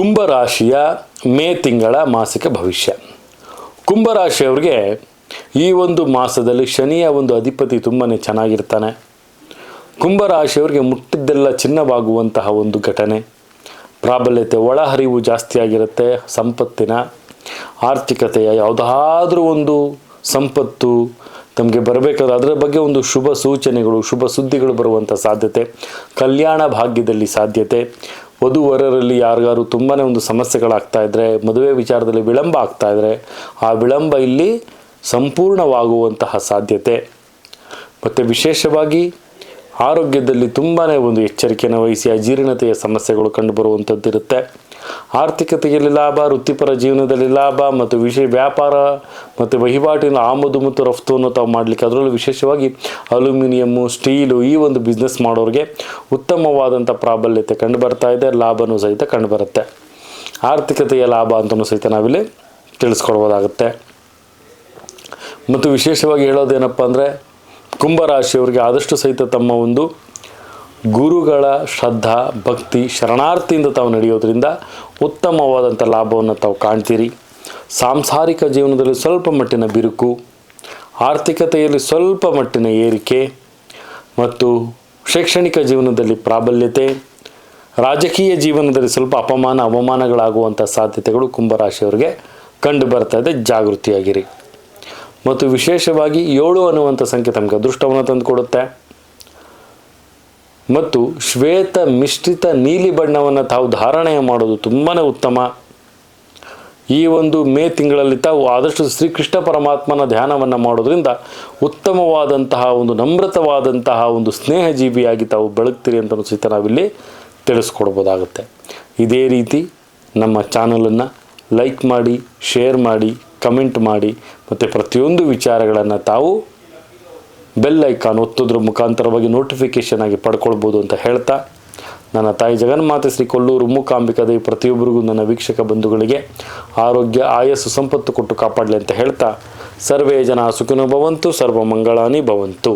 ಕುಂಭರಾಶಿಯ ಮೇ ತಿಂಗಳ ಮಾಸಿಕ ಭವಿಷ್ಯ. ಕುಂಭರಾಶಿಯವರಿಗೆ ಈ ಒಂದು ಮಾಸದಲ್ಲಿ ಶನಿಯ ಒಂದು ಅಧಿಪತಿ ತುಂಬಾ ಚೆನ್ನಾಗಿರ್ತಾನೆ. ಕುಂಭರಾಶಿಯವರಿಗೆ ಮುಟ್ಟಿದ್ದೆಲ್ಲ ಚಿನ್ನವಾಗುವಂತಹ ಒಂದು ಘಟನೆ, ಪ್ರಾಬಲ್ಯತೆ, ಒಳಹರಿವು ಜಾಸ್ತಿ ಆಗಿರುತ್ತೆ. ಸಂಪತ್ತಿನ ಆರ್ಥಿಕತೆಯ ಯಾವುದಾದ್ರೂ ಒಂದು ಸಂಪತ್ತು ತಮಗೆ ಬರಬೇಕಾದ್ರೆ ಅದರ ಬಗ್ಗೆ ಒಂದು ಶುಭ ಸೂಚನೆಗಳು, ಶುಭ ಸುದ್ದಿಗಳು ಬರುವಂಥ ಸಾಧ್ಯತೆ, ಕಲ್ಯಾಣ ಭಾಗ್ಯದಲ್ಲಿ ಸಾಧ್ಯತೆ, ವಧುವರರಲ್ಲಿ ಯಾರಿಗಾರು ತುಂಬಾ ಒಂದು ಸಮಸ್ಯೆಗಳಾಗ್ತಾ ಇದ್ದರೆ, ಮದುವೆ ವಿಚಾರದಲ್ಲಿ ವಿಳಂಬ ಆಗ್ತಾ ಇದ್ದರೆ ಆ ವಿಳಂಬ ಇಲ್ಲಿ ಸಂಪೂರ್ಣವಾಗುವಂತಹ ಸಾಧ್ಯತೆ. ಮತ್ತು ವಿಶೇಷವಾಗಿ ಆರೋಗ್ಯದಲ್ಲಿ ತುಂಬಾ ಒಂದು ಎಚ್ಚರಿಕೆಯನ್ನು ವಹಿಸಿ ಅಜೀರ್ಣತೆಯ ಸಮಸ್ಯೆಗಳು ಕಂಡುಬರುವಂಥದ್ದಿರುತ್ತೆ. ಆರ್ಥಿಕತೆಯಲ್ಲಿ ಲಾಭ, ವೃತ್ತಿಪರ ಜೀವನದಲ್ಲಿ ಲಾಭ ಮತ್ತು ವ್ಯಾಪಾರ ಮತ್ತು ವಹಿವಾಟಿನ ಆಮದು ಮತ್ತು ರಫ್ತುವನ್ನು ತಾವು ಮಾಡಲಿಕ್ಕೆ, ಅದರಲ್ಲೂ ವಿಶೇಷವಾಗಿ ಅಲ್ಯೂಮಿನಿಯಮ್ಮು, ಸ್ಟೀಲು ಈ ಒಂದು ಬಿಸ್ನೆಸ್ ಮಾಡೋರಿಗೆ ಉತ್ತಮವಾದಂಥ ಪ್ರಾಬಲ್ಯತೆ ಕಂಡುಬರ್ತಾ ಇದೆ. ಲಾಭನೂ ಸಹಿತ ಕಂಡುಬರುತ್ತೆ. ಆರ್ಥಿಕತೆಯ ಲಾಭ ಅಂತಲೂ ಸಹಿತ ನಾವಿಲ್ಲಿ ತಿಳಿಸ್ಕೊಡ್ಬೋದಾಗುತ್ತೆ. ಮತ್ತು ವಿಶೇಷವಾಗಿ ಹೇಳೋದೇನಪ್ಪ ಅಂದರೆ, ಕುಂಭರಾಶಿಯವರಿಗೆ ಆದಷ್ಟು ಸಹಿತ ತಮ್ಮ ಒಂದು ಗುರುಗಳ ಶ್ರದ್ಧಾ ಭಕ್ತಿ ಶರಣಾರ್ಥಿಯಿಂದ ತಾವು ನಡೆಯೋದ್ರಿಂದ ಉತ್ತಮವಾದಂಥ ಲಾಭವನ್ನು ತಾವು ಕಾಣ್ತೀರಿ. ಸಾಂಸಾರಿಕ ಜೀವನದಲ್ಲಿ ಸ್ವಲ್ಪ ಮಟ್ಟಿನ ಬಿರುಕು, ಆರ್ಥಿಕತೆಯಲ್ಲಿ ಸ್ವಲ್ಪ ಮಟ್ಟಿನ ಏರಿಕೆ ಮತ್ತು ಶೈಕ್ಷಣಿಕ ಜೀವನದಲ್ಲಿ ಪ್ರಾಬಲ್ಯತೆ, ರಾಜಕೀಯ ಜೀವನದಲ್ಲಿ ಸ್ವಲ್ಪ ಅವಮಾನಗಳಾಗುವಂಥ ಸಾಧ್ಯತೆಗಳು ಕುಂಭರಾಶಿಯವರಿಗೆ ಕಂಡು ಬರ್ತಾ ಇದೆ. ಜಾಗೃತಿಯಾಗಿರಿ. ಮತ್ತು ವಿಶೇಷವಾಗಿ 7 ಅನ್ನುವಂಥ ಸಂಖ್ಯೆ ತಮಗೆ ಅದೃಷ್ಟವನ್ನು ತಂದು ಕೊಡುತ್ತೆ. ಮತ್ತು ಶ್ವೇತ ಮಿಶ್ರಿತ ನೀಲಿ ಬಣ್ಣವನ್ನು ತಾವು ಧಾರಣೆ ಮಾಡೋದು ತುಂಬಾ ಉತ್ತಮ. ಈ ಒಂದು ಮೇ ತಿಂಗಳಲ್ಲಿ ತಾವು ಆದಷ್ಟು ಶ್ರೀಕೃಷ್ಣ ಪರಮಾತ್ಮನ ಧ್ಯಾನವನ್ನು ಮಾಡೋದ್ರಿಂದ ಉತ್ತಮವಾದಂತಹ ಒಂದು ನಮ್ರತವಾದಂತಹ ಒಂದು ಸ್ನೇಹಜೀವಿಯಾಗಿ ತಾವು ಬೆಳಗ್ತೀರಿ ಅಂತ ಸಹಿತ ನಾವಿಲ್ಲಿ ತಿಳಿಸ್ಕೊಡ್ಬೋದಾಗುತ್ತೆ. ಇದೇ ರೀತಿ ನಮ್ಮ ಚಾನಲನ್ನು ಲೈಕ್ ಮಾಡಿ, ಶೇರ್ ಮಾಡಿ, ಕಮೆಂಟ್ ಮಾಡಿ ಮತ್ತು ಪ್ರತಿಯೊಂದು ವಿಚಾರಗಳನ್ನು ತಾವು ಬೆಲ್ ಐಕಾನ್ ಒತ್ತೋದ್ರ ಮುಖಾಂತರವಾಗಿ ನೋಟಿಫಿಕೇಷನ್ ಆಗಿ ಪಡ್ಕೊಳ್ಬೋದು ಅಂತ ಹೇಳ್ತಾ, ನನ್ನ ತಾಯಿ ಜಗನ್ಮಾತೆ ಶ್ರೀ ಕೊಲ್ಲೂರು ಮೂಕಾಂಬಿಕಾ ದೇವಿ ಪ್ರತಿಯೊಬ್ಬರಿಗೂ, ನನ್ನ ವೀಕ್ಷಕ ಬಂಧುಗಳಿಗೆ ಆರೋಗ್ಯ, ಆಯಸ್ಸು, ಸಂಪತ್ತು ಕೊಟ್ಟು ಕಾಪಾಡಲಿ ಅಂತ ಹೇಳ್ತಾ, ಸರ್ವೇ ಜನ ಸುಖಿನೋ ಭವಂತು, ಸರ್ವ ಮಂಗಳಾನಿ ಭವಂತು.